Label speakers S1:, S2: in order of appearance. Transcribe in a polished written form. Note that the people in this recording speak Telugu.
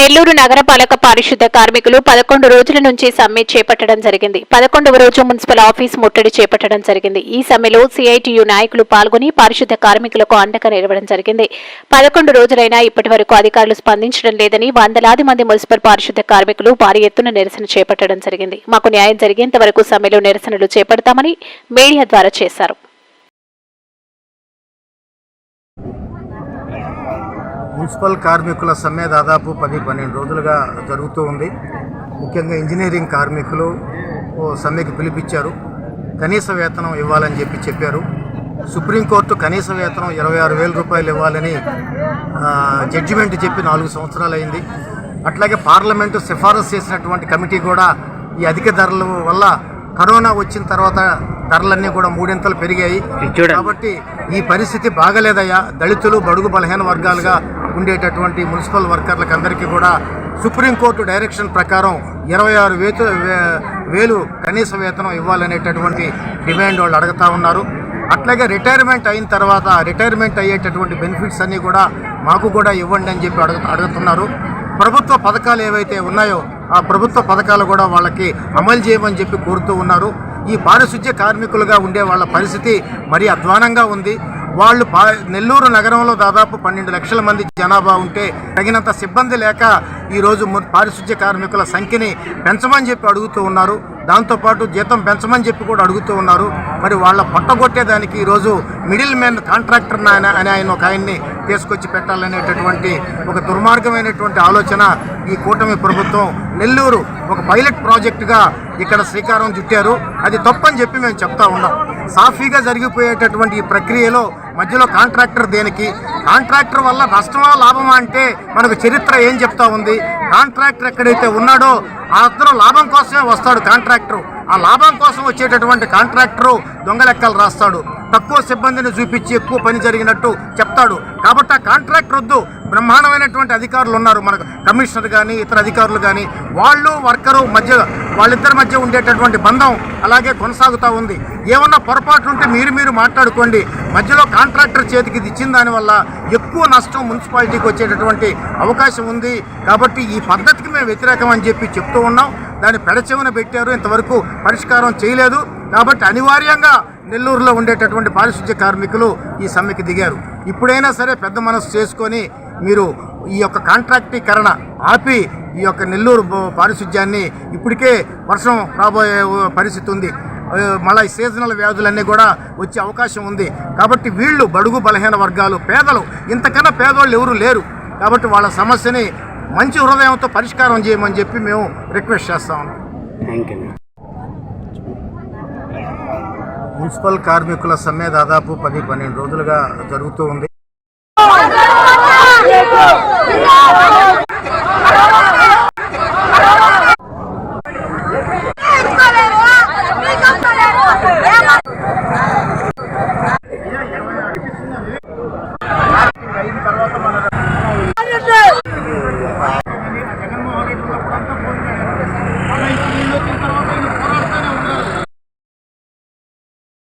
S1: నెల్లూరు నగరపాలక పారిశుద్ధ కార్మికులు 11 రోజుల నుంచి సమ్మె చేపట్టడం జరిగింది. 11వ రోజు మున్సిపల్ ఆఫీస్ ముట్టడి చేపట్టడం జరిగింది. ఈ సమ్మెలో సిఐటియు నాయకులు పాల్గొని పారిశుద్ధ కార్మికులకు అండగా నిలవడం జరిగింది. 11 రోజులైనా ఇప్పటి వరకు అధికారులు స్పందించడం లేదని వందలాది మంది మున్సిపల్ పారిశుద్ధ కార్మికులు భారీ ఎత్తున నిరసన చేపట్టడం జరిగింది. మాకు న్యాయం జరిగేంత వరకు సమ్మెలో నిరసనలు చేపడతామని మీడియా ద్వారా చేశారు.
S2: మున్సిపల్ కార్మికుల సమ్మె దాదాపు 10-12 రోజులుగా జరుగుతూ ఉంది. ముఖ్యంగా ఇంజనీరింగ్ కార్మికులు సమ్మెకి పిలిపించారు. కనీస వేతనం ఇవ్వాలని చెప్పారు. సుప్రీంకోర్టు కనీస వేతనం 26,000 రూపాయలు ఇవ్వాలని జడ్జిమెంట్ చెప్పి 4 సంవత్సరాలు అయింది. అట్లాగే పార్లమెంటు సిఫారసు చేసినటువంటి కమిటీ కూడా ఈ అధిక ధరల వల్ల కరోనా వచ్చిన తర్వాత ధరలన్నీ కూడా 3 పెరిగాయి. కాబట్టి ఈ పరిస్థితి బాగలేదయ్యా. దళితులు, బడుగు బలహీన వర్గాలుగా ఉండేటటువంటి మున్సిపల్ వర్కర్లకు అందరికీ కూడా సుప్రీంకోర్టు డైరెక్షన్ ప్రకారం 26,000 కనీస వేతనం ఇవ్వాలనేటటువంటి డిమాండ్ వాళ్ళు అడుగుతూ ఉన్నారు. అట్లాగే రిటైర్మెంట్ అయిన తర్వాత రిటైర్మెంట్ అయ్యేటటువంటి బెనిఫిట్స్ అన్నీ కూడా మాకు కూడా ఇవ్వండి అని చెప్పి అడుగుతున్నారు. ప్రభుత్వ పథకాలు ఏవైతే ఉన్నాయో ఆ ప్రభుత్వ పథకాలు కూడా వాళ్ళకి అమలు చేయమని చెప్పి కోరుతూ ఉన్నారు. ఈ పారిశుధ్య కార్మికులుగా ఉండే వాళ్ళ పరిస్థితి మరీ అధ్వానంగా ఉంది. వాళ్ళు నెల్లూరు నగరంలో దాదాపు 12 లక్షల మంది జనాభా ఉంటే తగినంత సిబ్బంది లేక ఈరోజు పారిశుధ్య కార్మికుల సంఖ్యని పెంచమని చెప్పి అడుగుతూ ఉన్నారు. దాంతోపాటు జీతం పెంచమని చెప్పి కూడా అడుగుతూ ఉన్నారు. మరి వాళ్ళ పొట్టగొట్టేదానికి ఈరోజు మిడిల్ మ్యాన్ కాంట్రాక్టర్ అని ఒక ఆయన్ని తీసుకొచ్చి పెట్టాలనేటటువంటి ఒక దుర్మార్గమైనటువంటి ఆలోచన ఈ కూటమి ప్రభుత్వం నెల్లూరు ఒక పైలట్ ప్రాజెక్టుగా ఇక్కడ శ్రీకారం చుట్టారు. అది తప్పని చెప్పి మేము చెప్తా ఉన్నాం. సాఫీగా జరిగిపోయేటటువంటి ఈ ప్రక్రియలో మధ్యలో కాంట్రాక్టర్ దేనికి? కాంట్రాక్టర్ వల్ల నష్టమా లాభమా అంటే మనకు చరిత్ర ఏం చెప్తా ఉంది? కాంట్రాక్టర్ ఎక్కడైతే ఉన్నాడో అతను లాభం కోసమే వస్తాడు. కాంట్రాక్టర్ ఆ లాభం కోసం వచ్చేటటువంటి కాంట్రాక్టరు దొంగ లెక్కలు రాస్తాడు. తక్కువ సిబ్బందిని చూపించి ఎక్కువ పని జరిగినట్టు చెప్తాడు. కాబట్టి ఆ కాంట్రాక్టర్ వద్దు. బ్రహ్మాండమైనటువంటి అధికారులు ఉన్నారు మనకు, కమిషనర్ కానీ ఇతర అధికారులు కానీ, వాళ్ళు వర్కరు మధ్య వాళ్ళిద్దరి మధ్య ఉండేటటువంటి బంధం అలాగే కొనసాగుతూ ఉంది. ఏమన్నా పొరపాట్లు ఉంటే మీరు మాట్లాడుకోండి. మధ్యలో కాంట్రాక్టర్ చేతికి ఇది ఇచ్చిన దానివల్ల ఎక్కువ నష్టం మున్సిపాలిటీకి వచ్చేటటువంటి అవకాశం ఉంది. కాబట్టి ఈ పద్ధతికి మేము వ్యతిరేకం అని చెప్పి చెప్తూ ఉన్నాం. దాన్ని పెడచెవిన పెట్టారు, ఇంతవరకు పరిష్కారం చేయలేదు. కాబట్టి అనివార్యంగా నెల్లూరులో ఉండేటటువంటి పారిశుధ్య కార్మికులు ఈ సమ్మెకి దిగారు. ఇప్పుడైనా సరే పెద్ద మనసు చేసుకొని మీరు ఈ యొక్క కాంట్రాక్టీకరణ ఆపి ఈ యొక్క నెల్లూరు పారిశుధ్యాన్ని, ఇప్పటికే వర్షం రాబోయే పరిస్థితి ఉంది, మళ్ళీ ఈ సీజనల్ వ్యాధులన్నీ కూడా వచ్చే అవకాశం ఉంది. కాబట్టి వీళ్ళు బడుగు బలహీన వర్గాలు, పేదలు, ఇంతకన్నా పేదవాళ్ళు ఎవరు లేరు. కాబట్టి వాళ్ళ సమస్యని మంచి హృదయంతో పరిష్కారం చేయమని చెప్పి మేము రిక్వెస్ట్ చేస్తా ఉన్నాం. మున్సిపల్ కార్మికుల సమ్మె దాదాపు 10-12 రోజులుగా జరుగుతూ ఉంది.